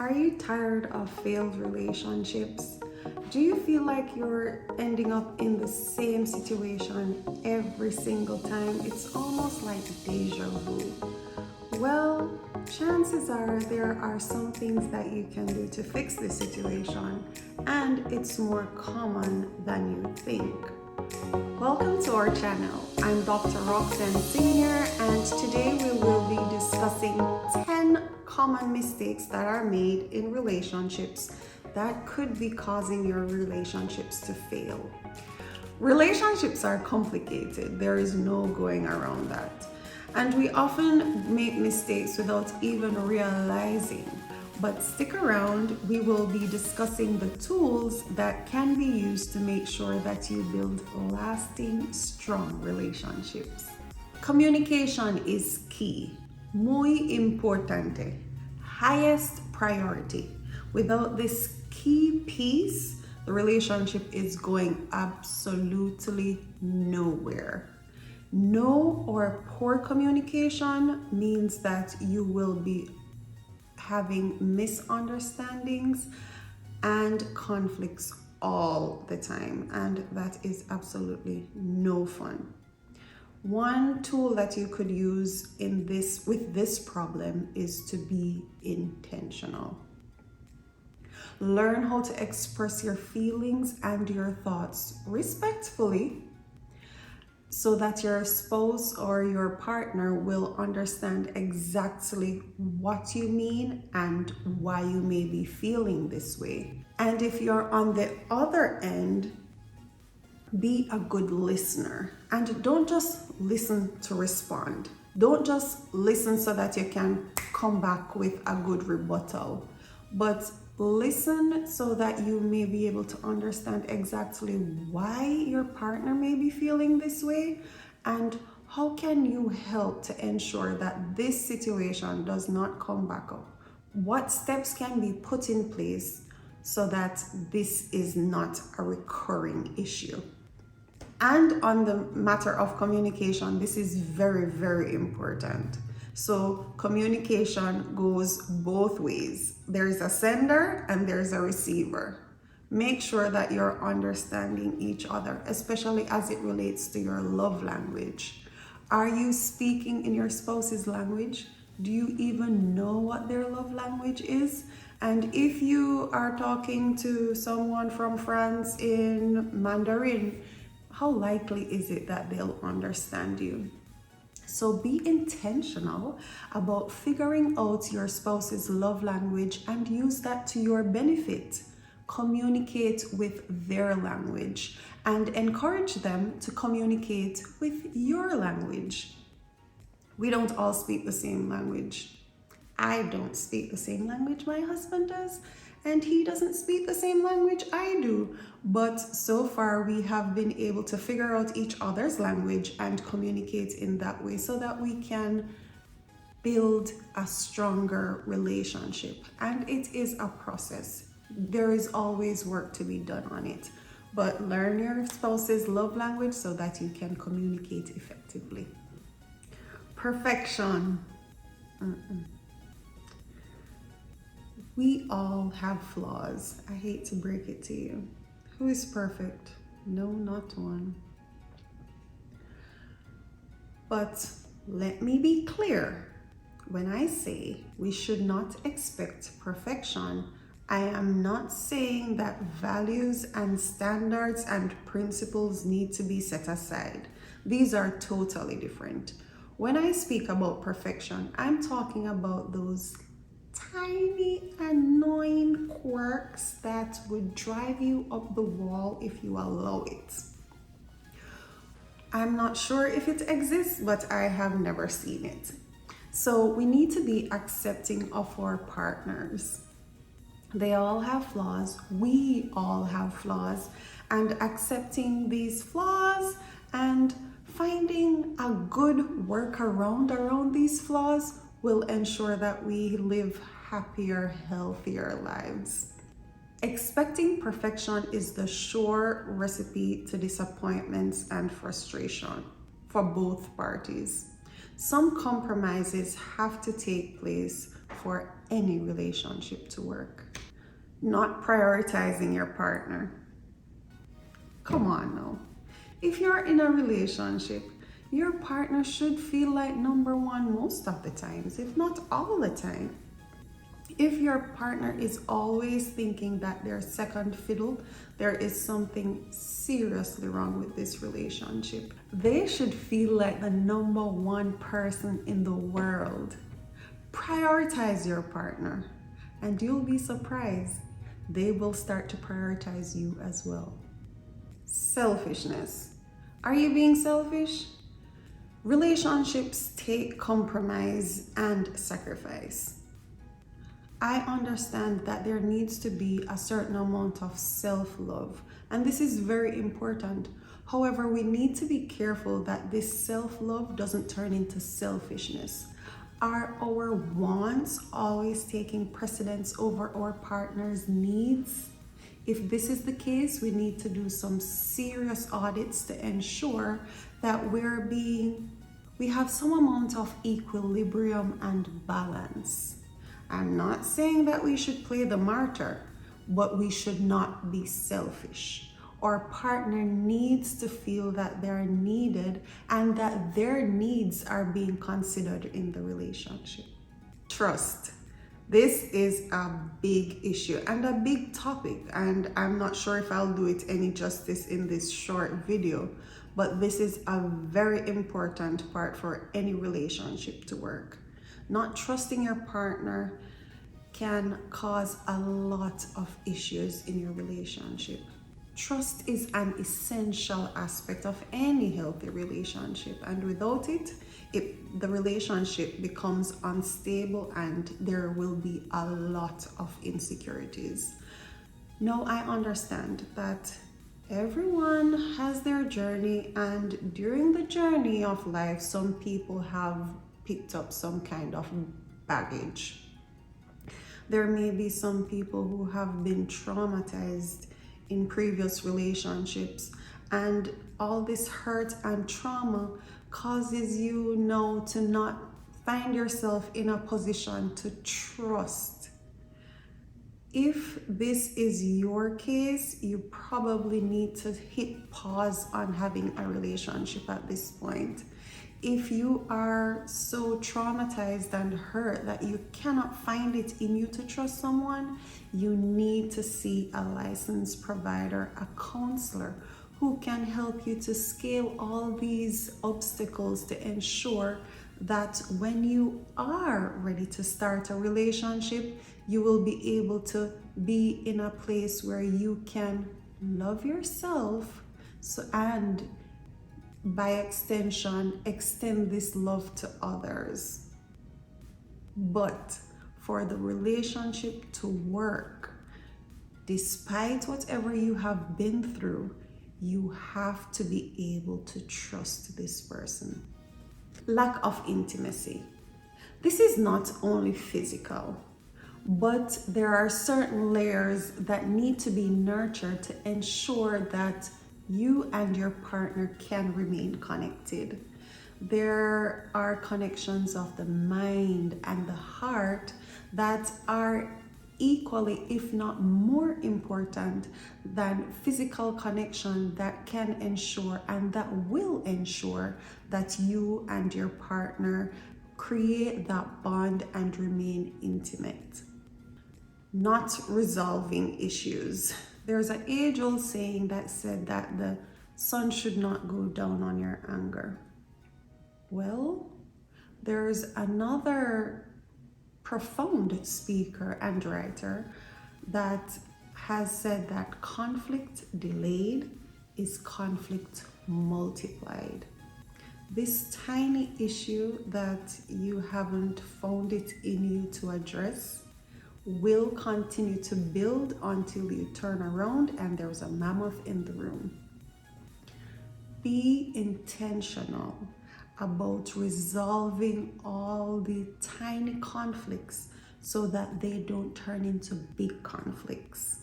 Are you tired of failed relationships? Do you feel like you're ending up in the same situation every single time? It's almost like deja vu. Well, chances are there are some things that you can do to fix this situation, and it's more common than you think. Welcome to our channel. I'm Dr. Roxanne Senior, and today we will be discussing 10 common mistakes that are made in relationships that could be causing your relationships to fail. Relationships are complicated. There is no going around that. And we often make mistakes without even realizing. But stick around, we will be discussing the tools that can be used to make sure that you build lasting, strong relationships. Communication is key. Muy importante. Highest priority. Without this key piece, the relationship is going absolutely nowhere. No or poor communication means that you will be having misunderstandings and conflicts all the time, and that is absolutely no fun. One tool that you could use with this problem is to be intentional. Learn how to express your feelings and your thoughts respectfully so that your spouse or your partner will understand exactly what you mean and why you may be feeling this way. And if you're on the other end, be a good listener and don't just listen to respond. Don't just listen so that you can come back with a good rebuttal, but listen so that you may be able to understand exactly why your partner may be feeling this way and how can you help to ensure that this situation does not come back up. What steps can be put in place so that this is not a recurring issue. And on the matter of communication, this is very, very important. So communication goes both ways. There's a sender and there's a receiver. Make sure that you're understanding each other, especially as it relates to your love language. Are you speaking in your spouse's language? Do you even know what their love language is? And if you are talking to someone from France in Mandarin, how likely is it that they'll understand you? So be intentional about figuring out your spouse's love language and use that to your benefit. Communicate with their language and encourage them to communicate with your language. We don't all speak the same language. I don't speak the same language my husband does, and he doesn't speak the same language I do. But so far we have been able to figure out each other's language and communicate in that way so that we can build a stronger relationship. And it is a process. There is always work to be done on it. But learn your spouse's love language so that you can communicate effectively. Perfection. We all have flaws. I hate to break it to you. Who is perfect? No, not one. But let me be clear. When I say we should not expect perfection, I am not saying that values and standards and principles need to be set aside. These are totally different. When I speak about perfection, I'm talking about those tiny annoying quirks that would drive you up the wall if you allow it. I'm not sure if it exists, but I have never seen it. So we need to be accepting of our partners. They all have flaws. We all have flaws, and accepting these flaws and finding a good workaround around these flaws will ensure that we live happier, healthier lives. Expecting perfection is the sure recipe to disappointments and frustration for both parties. Some compromises have to take place for any relationship to work. Not prioritizing your partner. Come on now. If you're in a relationship, your partner should feel like number one most of the times, if not all the time. If your partner is always thinking that they're second fiddle, there is something seriously wrong with this relationship. They should feel like the number one person in the world. Prioritize your partner, and you'll be surprised. They will start to prioritize you as well. Selfishness. Are you being selfish? Relationships take compromise and sacrifice. I understand that there needs to be a certain amount of self-love, and this is very important. However, we need to be careful that this self-love doesn't turn into selfishness. Are our wants always taking precedence over our partner's needs? If this is the case, we need to do some serious audits to ensure that we have some amount of equilibrium and balance. I'm not saying that we should play the martyr, but we should not be selfish. Our partner needs to feel that they're needed and that their needs are being considered in the relationship. Trust. This is a big issue and a big topic, and I'm not sure if I'll do it any justice in this short video, but this is a very important part for any relationship to work. Not trusting your partner can cause a lot of issues in your relationship. Trust is an essential aspect of any healthy relationship, and without it, the relationship becomes unstable and there will be a lot of insecurities. Now, I understand that everyone has their journey, and during the journey of life, some people have picked up some kind of baggage. There may be some people who have been traumatized in previous relationships, and all this hurt and trauma causes you now to not find yourself in a position to trust. If this is your case, you probably need to hit pause on having a relationship at this point. If you are so traumatized and hurt that you cannot find it in you to trust someone, you need to see a licensed provider, a counselor, who can help you to scale all these obstacles to ensure that when you are ready to start a relationship, you will be able to be in a place where you can love yourself and by extension, extend this love to others. But for the relationship to work, despite whatever you have been through, you have to be able to trust this person. Lack of intimacy. This is not only physical, but there are certain layers that need to be nurtured to ensure that you and your partner can remain connected. There are connections of the mind and the heart that are equally, if not more important than physical connection that can ensure and that will ensure that you and your partner create that bond and remain intimate. Not resolving issues. There's an age-old saying that said that the sun should not go down on your anger. Well, there's another profound speaker and writer that has said that conflict delayed is conflict multiplied. This tiny issue that you haven't found it in you to address will continue to build until you turn around and there's a mammoth in the room. Be intentional about resolving all the tiny conflicts so that they don't turn into big conflicts.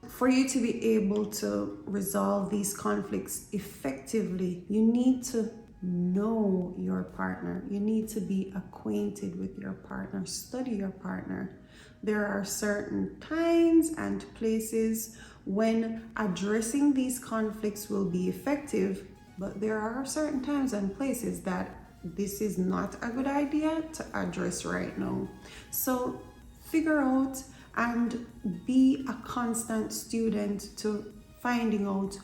For you to be able to resolve these conflicts effectively, you need to know your partner. You need to be acquainted with your partner, study your partner. There are certain times and places when addressing these conflicts will be effective, but there are certain times and places that this is not a good idea to address right now. So figure out and be a constant student to finding out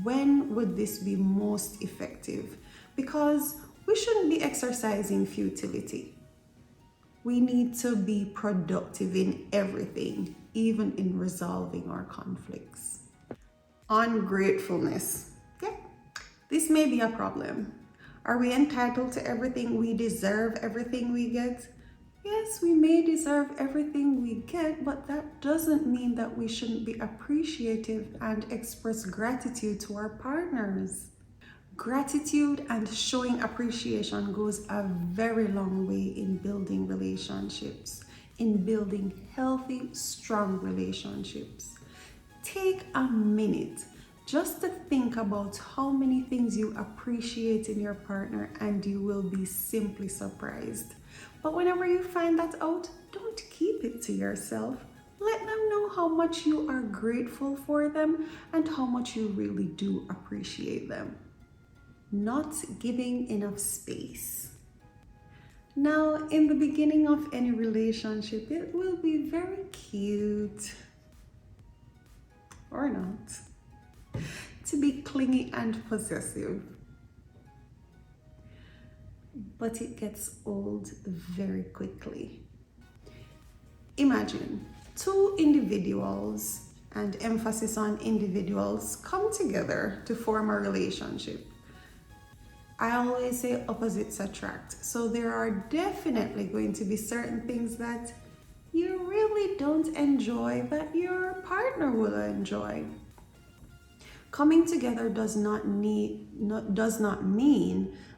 when would this be most effective, because we shouldn't be exercising futility. We need to be productive in everything, even in resolving our conflicts. Ungratefulness. Yeah, this may be a problem. Are we entitled to everything? We deserve everything we get? Yes, we may deserve everything we get, but that doesn't mean that we shouldn't be appreciative and express gratitude to our partners. Gratitude and showing appreciation goes a very long way in building relationships, in building healthy, strong relationships. Take a minute just to think about how many things you appreciate in your partner, and you will be simply surprised. But whenever you find that out, don't keep it to yourself. Let them know how much you are grateful for them and how much you really do appreciate them. Not giving enough space. Now, in the beginning of any relationship, it will be very cute, or not, to be clingy and possessive. But it gets old very quickly. Imagine two individuals, and emphasis on individuals, come together to form a relationship. I always say opposites attract. So there are definitely going to be certain things that you really don't enjoy that your partner will enjoy. Coming together does not mean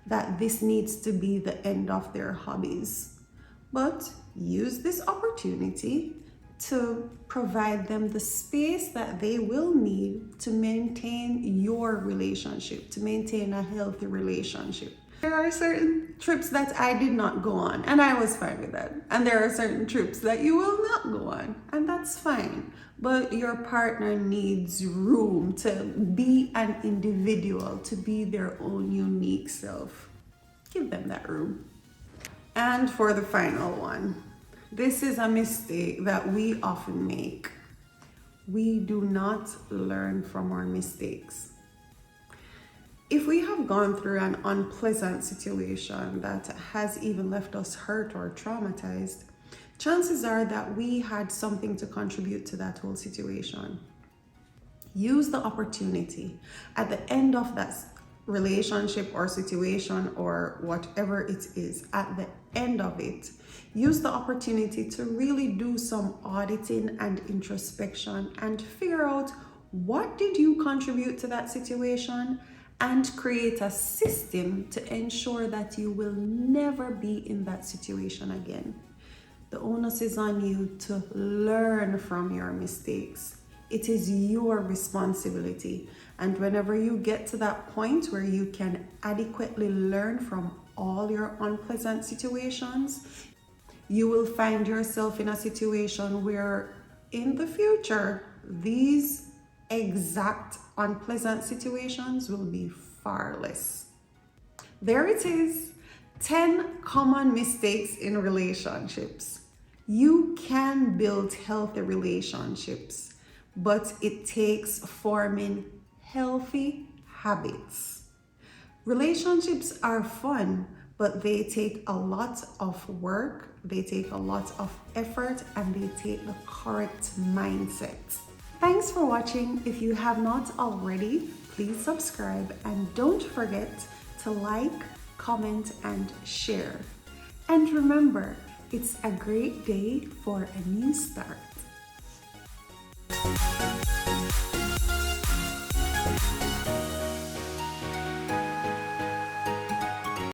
that this needs to be the end of their hobbies, but use this opportunity to provide them the space that they will need to maintain your relationship, to maintain a healthy relationship. There are certain trips that I did not go on, and I was fine with that. And there are certain trips that you will not go on, and that's fine. But your partner needs room to be an individual, to be their own unique self. Give them that room. And for the final one, this is a mistake that we often make. We do not learn from our mistakes. If we have gone through an unpleasant situation that has even left us hurt or traumatized, chances are that we had something to contribute to that whole situation. Use the opportunity at the end of that relationship or situation or whatever it is, at the end of it, use the opportunity to really do some auditing and introspection and figure out what did you contribute to that situation, and create a system to ensure that you will never be in that situation again. The onus is on you to learn from your mistakes. It is your responsibility. And whenever you get to that point where you can adequately learn from all your unpleasant situations, you will find yourself in a situation where in the future, these exact unpleasant situations will be far less. There it is, 10 common mistakes in relationships. You can build healthy relationships, but it takes forming healthy habits. Relationships are fun, but they take a lot of work, they take a lot of effort, and they take the correct mindset. Thanks for watching. If you have not already, please subscribe and don't forget to like, comment, and share. And remember, it's a great day for a new start.